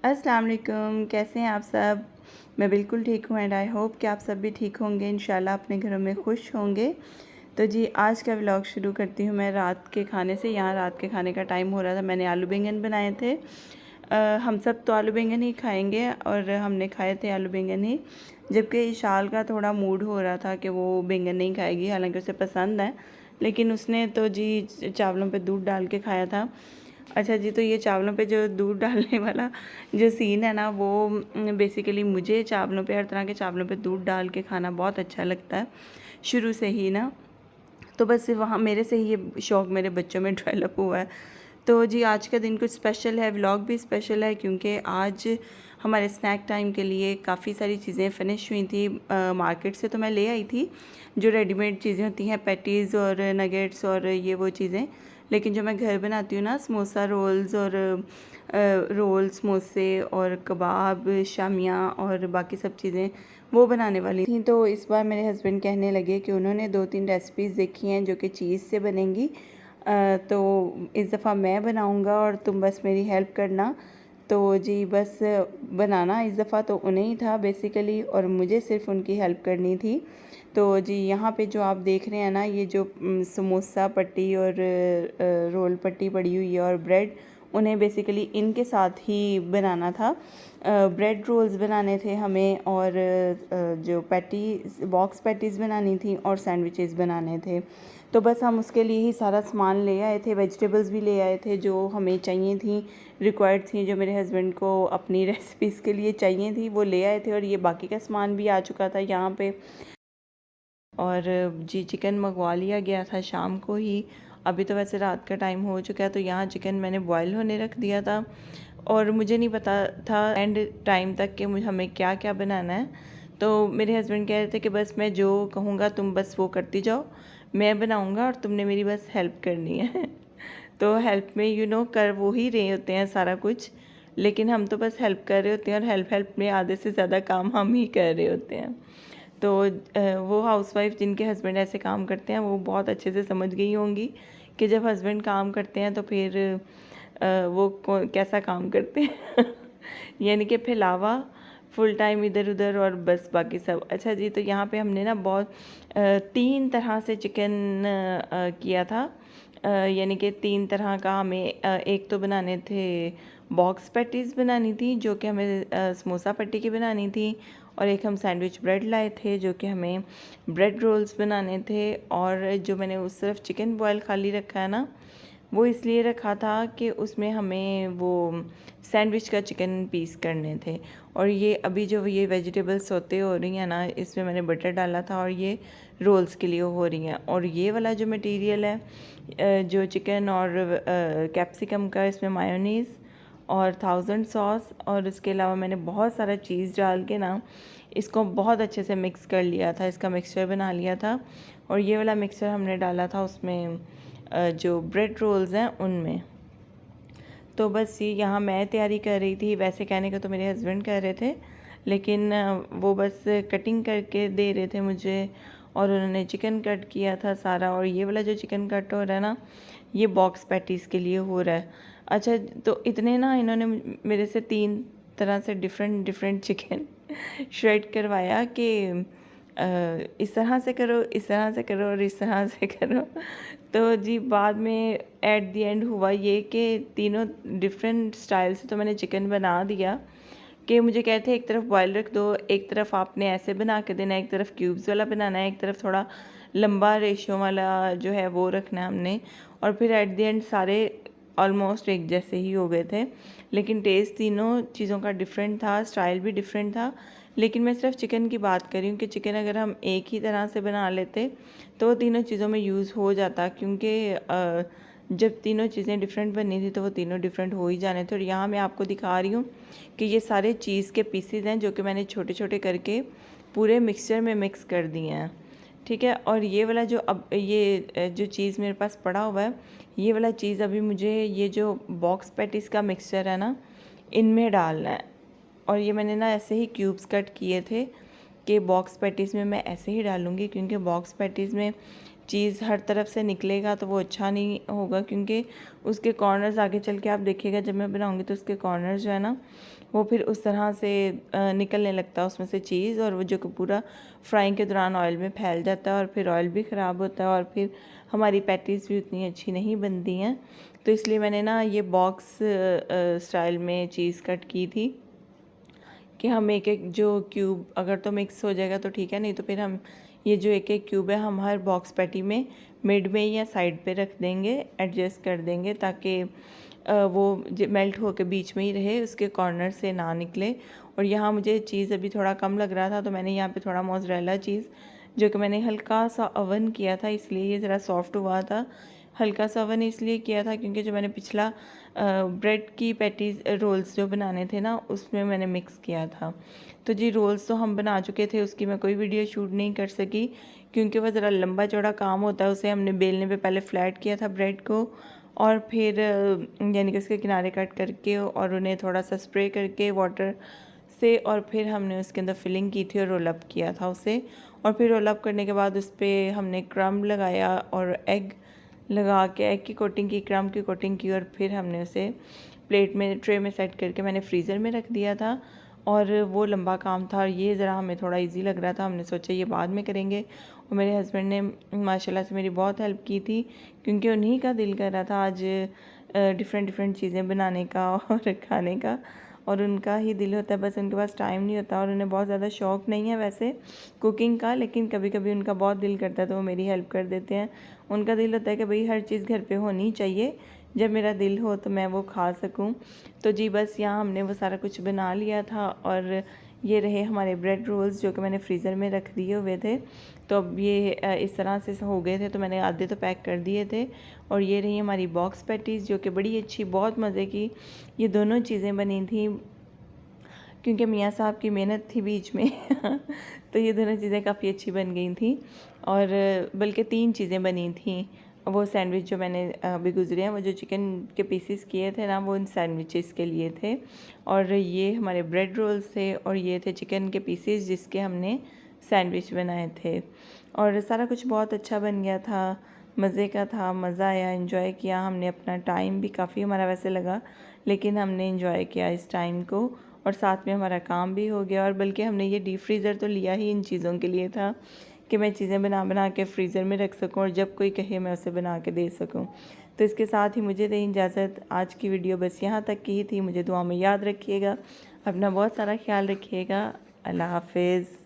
अस्सलाम वालेकुम, कैसे हैं आप सब। मैं बिल्कुल ठीक हूँ एंड आई होप कि आप सब भी ठीक होंगे, इंशाल्लाह अपने घरों में खुश होंगे। तो जी आज का व्लॉग शुरू करती हूँ मैं रात के खाने से। यहाँ रात के खाने का टाइम हो रहा था, मैंने आलू बैंगन बनाए थे। हम सब तो आलू बैंगन ही खाएंगे और हमने खाए थे आलू बैंगन ही, जबकि इशाल का थोड़ा मूड हो रहा था कि वो बैंगन नहीं खाएगी, हालांकि उसे पसंद है, लेकिन उसने तो जी चावलों पे दूध डाल के खाया था। अच्छा जी, तो ये चावलों पे जो दूध डालने वाला जो सीन है ना, वो बेसिकली मुझे चावलों पे, हर तरह के चावलों पे दूध डाल के खाना बहुत अच्छा लगता है शुरू से ही ना। तो बस वहाँ मेरे से ही ये शौक़ मेरे बच्चों में डेवलप हुआ है। तो जी आज का दिन कुछ स्पेशल है, व्लॉग भी स्पेशल है, क्योंकि आज हमारे स्नैक टाइम के लिए काफ़ी सारी चीज़ें फ़िनिश हुई थी। मार्केट से तो मैं ले आई थी जो रेडीमेड चीज़ें होती हैं, पैटीज़ और नगेट्स और ये वो चीज़ें, लेकिन जो मैं घर बनाती हूँ ना, समोसा रोल्स और रोल समोसे और कबाब शामियाँ और बाकी सब चीज़ें वो बनाने वाली थी। तो इस बार मेरे हस्बैंड कहने लगे कि उन्होंने 2-3 रेसिपीज़ देखी हैं जो कि चीज़ से बनेंगी, तो इस दफ़ा मैं बनाऊंगा और तुम बस मेरी हेल्प करना। तो जी बस बनाना इस दफ़ा तो उन्हें ही था बेसिकली, और मुझे सिर्फ उनकी हेल्प करनी थी। तो जी यहाँ पे जो आप देख रहे हैं ना, ये जो समोसा पट्टी और रोल पट्टी पड़ी हुई है और ब्रेड, उन्हें बेसिकली इनके साथ ही बनाना था। ब्रेड रोल्स बनाने थे हमें, और जो पैटी बॉक्स पैटीज़ बनानी थी और सैंडविचेस बनाने थे। तो बस हम उसके लिए ही सारा सामान ले आए थे, वेजिटेबल्स भी ले आए थे जो हमें चाहिए थी, रिक्वायर्ड थी, जो मेरे हस्बैंड को अपनी रेसिपीज़ के लिए चाहिए थी, वो ले आए थे। और ये बाकी का सामान भी आ चुका था यहाँ पे। और जी चिकन मंगवा लिया गया था शाम को ही। अभी तो वैसे रात का टाइम हो चुका है, तो यहाँ चिकन मैंने बॉयल होने रख दिया था, और मुझे नहीं पता था एंड टाइम तक कि मुझे हमें क्या क्या बनाना है। तो मेरे हस्बैंड कह रहे थे कि बस मैं जो कहूँगा तुम बस वो करती जाओ, मैं बनाऊँगा और तुमने मेरी बस हेल्प करनी है। तो हेल्प में कर वो ही रहे होते हैं सारा कुछ, लेकिन हम तो बस हेल्प कर रहे होते हैं, और हेल्प में आधे से ज़्यादा काम हम ही कर रहे होते हैं। तो वो हाउसवाइफ जिनके हस्बैंड ऐसे काम करते हैं, वो बहुत अच्छे से समझ गई होंगी कि जब हस्बैंड काम करते हैं तो फिर वो कैसा काम करते हैं। यानी कि फैलावा फुल टाइम इधर उधर और बस बाकी सब। अच्छा जी, तो यहाँ पे हमने ना बहुत 3 तरह से चिकन किया था। यानी कि 3 तरह का हमें एक तो बनाने थे बॉक्स पैटीज़ बनानी थी, जो कि हमें समोसा पट्टी की बनानी थी, और एक हम सैंडविच ब्रेड लाए थे जो कि हमें ब्रेड रोल्स बनाने थे। और जो मैंने उस तरफ चिकन बॉयल खाली रखा है ना, वो इसलिए रखा था कि उसमें हमें वो सैंडविच का चिकन पीस करने थे। और ये अभी जो ये वेजिटेबल्स होते हो रही हैं ना, इसमें मैंने बटर डाला था और ये रोल्स के लिए हो रही हैं। और ये वाला जो मटेरियल है, जो चिकन और कैप्सिकम का, इसमें मायोनीज़ और 1000 सॉस, और उसके अलावा मैंने बहुत सारा चीज़ डाल के ना इसको बहुत अच्छे से मिक्स कर लिया था, इसका मिक्सचर बना लिया था। और ये वाला मिक्सचर हमने डाला था उसमें जो ब्रेड रोल्स हैं उनमें। तो बस ये यहाँ मैं तैयारी कर रही थी, वैसे कहने को तो मेरे हस्बैंड कह रहे थे, लेकिन वो बस कटिंग करके दे रहे थे मुझे, और उन्होंने चिकन कट किया था सारा। और ये वाला जो चिकन कट हो रहा है ना, ये बॉक्स पैटीज़ के लिए हो रहा है। अच्छा, तो इतने ना इन्होंने मेरे से 3 तरह से डिफरेंट डिफरेंट चिकन श्रेड करवाया कि इस तरह से करो, इस तरह से करो और इस तरह से करो। तो जी बाद में एट द एंड हुआ ये कि तीनों डिफरेंट स्टाइल से तो मैंने चिकन बना दिया, कि मुझे कहते हैं एक तरफ बॉयल रख दो, एक तरफ आपने ऐसे बना के देना है, एक तरफ क्यूब्स वाला बनाना है, एक तरफ थोड़ा लंबा रेशो वाला जो है वो रखना है हमने। और फिर एट द एंड सारे ऑलमोस्ट एक जैसे ही हो गए थे, लेकिन टेस्ट तीनों चीज़ों का डिफरेंट था, स्टाइल भी डिफरेंट था। लेकिन मैं सिर्फ चिकन की बात कर रही हूँ कि चिकन अगर हम एक ही तरह से बना लेते तो वो तीनों चीज़ों में यूज़ हो जाता, क्योंकि जब तीनों चीज़ें डिफरेंट बनी थी तो वो तीनों डिफरेंट हो ही जाने थे। और यहाँ मैं आपको दिखा रही हूँ कि ये सारे चीज़ के पीसेज हैं जो कि मैंने छोटे छोटे करके पूरे मिक्सचर में मिक्स कर दिए हैं, ठीक है। और ये वाला जो अब ये जो चीज़ मेरे पास पड़ा हुआ है, ये वाला चीज़ अभी मुझे ये जो बॉक्स पैटीज़ का मिक्सचर है ना, इनमें डालना है। और ये मैंने ना ऐसे ही क्यूब्स कट किए थे कि बॉक्स पैटीज़ में मैं ऐसे ही डालूँगी, क्योंकि बॉक्स पैटीज़ में चीज़ हर तरफ से निकलेगा तो वो अच्छा नहीं होगा, क्योंकि उसके कॉर्नर्स आगे चल के आप देखिएगा जब मैं बनाऊँगी तो उसके कॉर्नर्स जो है ना वो फिर उस तरह से निकलने लगता है उसमें से चीज़, और वो जो कि पूरा फ्राइंग के दौरान ऑयल में फैल जाता है और फिर ऑयल भी ख़राब होता है और फिर हमारी पैटीज़ भी उतनी अच्छी नहीं बनती हैं। तो इसलिए मैंने ना ये बॉक्स स्टाइल में चीज़ कट की थी कि हम एक एक जो क्यूब अगर तो मिक्स हो जाएगा तो ठीक है, नहीं तो फिर हम ये जो एक एक क्यूब है हम हर बॉक्स पैटी में मिड में या साइड पे रख देंगे, एडजस्ट कर देंगे ताकि वो मेल्ट होकर बीच में ही रहे, उसके कॉर्नर से ना निकले। और यहाँ मुझे चीज़ अभी थोड़ा कम लग रहा था तो मैंने यहाँ पे थोड़ा मोज़रेला चीज़ जो कि मैंने हल्का सा ओवन किया था इसलिए ये ज़रा सॉफ्ट हुआ था। हल्का सा ओवन इसलिए किया था क्योंकि जो मैंने पिछला ब्रेड की पैटीज़ रोल्स जो बनाने थे ना उसमें मैंने मिक्स किया था। तो जी रोल्स तो हम बना चुके थे, उसकी मैं कोई वीडियो शूट नहीं कर सकी क्योंकि वह ज़रा लंबा चौड़ा काम होता है। उसे हमने बेलने पे पहले फ्लैट किया था ब्रेड को और फिर यानी कि उसके किनारे कट करके और उन्हें थोड़ा सा स्प्रे करके वाटर से और फिर हमने उसके अंदर फिलिंग की थी और रोल अप किया था उसे। और फिर रोल अप करने के बाद उस पर हमने क्रम्ब लगाया और एग लगा के एग की कोटिंग की, क्रम्ब की कोटिंग की और फिर हमने उसे प्लेट में ट्रे में सेट करके मैंने फ्रीज़र में रख दिया था। और वो लंबा काम था और ये ज़रा हमें थोड़ा इजी लग रहा था, हमने सोचा ये बाद में करेंगे। और मेरे हस्बैंड ने माशाल्लाह से मेरी बहुत हेल्प की थी क्योंकि उन्हीं का दिल कर रहा था आज डिफ़रेंट डिफ़रेंट चीज़ें बनाने का और खाने का, और उनका ही दिल होता है, बस उनके पास टाइम नहीं होता। और उन्हें बहुत ज़्यादा शौक़ नहीं है वैसे कुकिंग का, लेकिन कभी कभी उनका बहुत दिल करता है तो वो मेरी हेल्प कर देते हैं। उनका दिल होता है कि भाई हर चीज़ घर पे होनी चाहिए, जब मेरा दिल हो तो मैं वो खा सकूं। तो जी बस यहाँ हमने वो सारा कुछ बना लिया था और ये रहे हमारे ब्रेड रोल्स जो कि मैंने फ्रीज़र में रख दिए हुए थे। तो अब ये इस तरह से हो गए थे तो मैंने आधे तो पैक कर दिए थे। और ये रही हमारी बॉक्स पैटीज़ जो कि बड़ी अच्छी, बहुत मज़े की ये दोनों चीज़ें बनी थी क्योंकि मियाँ साहब की मेहनत थी बीच में तो ये दोनों चीज़ें काफ़ी अच्छी बन गई थी। और बल्कि 3 चीज़ें बनी थी। वो सैंडविच जो मैंने अभी गुजरे हैं वो जो चिकन के पीसेस किए थे ना वो इन सैंडविचेस के लिए थे, और ये हमारे ब्रेड रोल्स थे और ये थे चिकन के पीसेस जिसके हमने सैंडविच बनाए थे। और सारा कुछ बहुत अच्छा बन गया था, मज़े का था, मज़ा आया, एंजॉय किया हमने। अपना टाइम भी काफ़ी हमारा वैसे लगा लेकिन हमने एंजॉय किया इस टाइम को, और साथ में हमारा काम भी हो गया। और बल्कि हमने ये डीप फ्रीज़र तो लिया ही इन चीज़ों के लिए था कि मैं चीज़ें बना बना के फ्रीज़र में रख सकूं और जब कोई कहे मैं उसे बना के दे सकूं। तो इसके साथ ही मुझे दें इजाज़त। आज की वीडियो बस यहाँ तक की ही थी। मुझे दुआ में याद रखिएगा, अपना बहुत सारा ख्याल रखिएगा। अल्लाह हाफ़िज़।